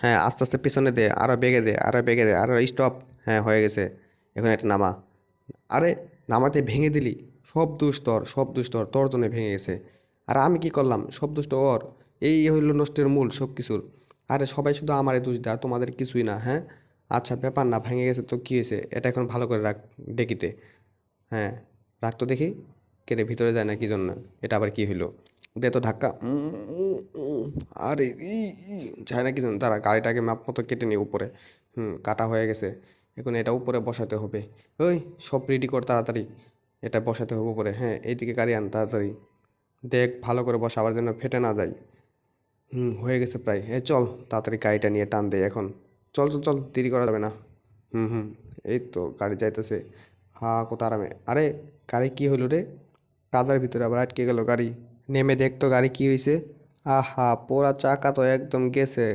হ্যাঁ, আস্তে আস্তে পিছনে দে, আরো বেগে দে, আরো বেগে দে, আরো স্টপ। হ্যাঁ, হয়ে গেছে। এখন একটা নামা। আরে, নামাতে ভেঙে দিলি। সব দোষ তোর, সব দোষ তোর, তোর জন্য ভেঙে গেছে। আর আমি কি করলাম? সব দোষটা ওর। এই হইল নষ্টের মূল সব কিছুর। আরে সবাই শুধু আমারে দোষ দেয়, আর তোমাদের কিছুই না, হ্যাঁ? আচ্ছা, ব্যাপার না, ভেঙে গেছে তো কি হয়েছে? এটা এখন ভালো করে রাখ ডেকিতে। হ্যাঁ, রাখ তো দেখি। কেটে ভিতরে যায় না কি জন্য? এটা আবার কি হইলো? দে তো ধাক্কা। আরে যায় না কি জন্য? দাঁড়া, গাড়িটাকে মাপ মতো কেটে নিই উপরে। কাটা হয়ে গেছে। এখন এটা উপরে বসাতে হবে। ওই, সব রেডি কর তাড়াতাড়ি। এটা বসাতে হবে উপরে। হ্যাঁ, এইদিকে গাড়ি আন তাড়াতাড়ি। দেখ ভালো করে বসা, আবার যেন ফেটে না যায়। হয়ে গেছে প্রায়। চল, তাড়াতাড়ি গাড়িটা নিয়ে টান দে এখন। চল চল চল, দেরি করা যাবে না। হুম, এই তো গাড়ি যাইতেছে। হা, কত আরামে। আরে, গাড়ি কি হলো রে? কাদার ভিতরে আবার আটকে গেল গাড়ি। নেমে দেখ তো গাড়ি কি হয়েছে। আহা, পোড়া চাকা তো একদম গেছে।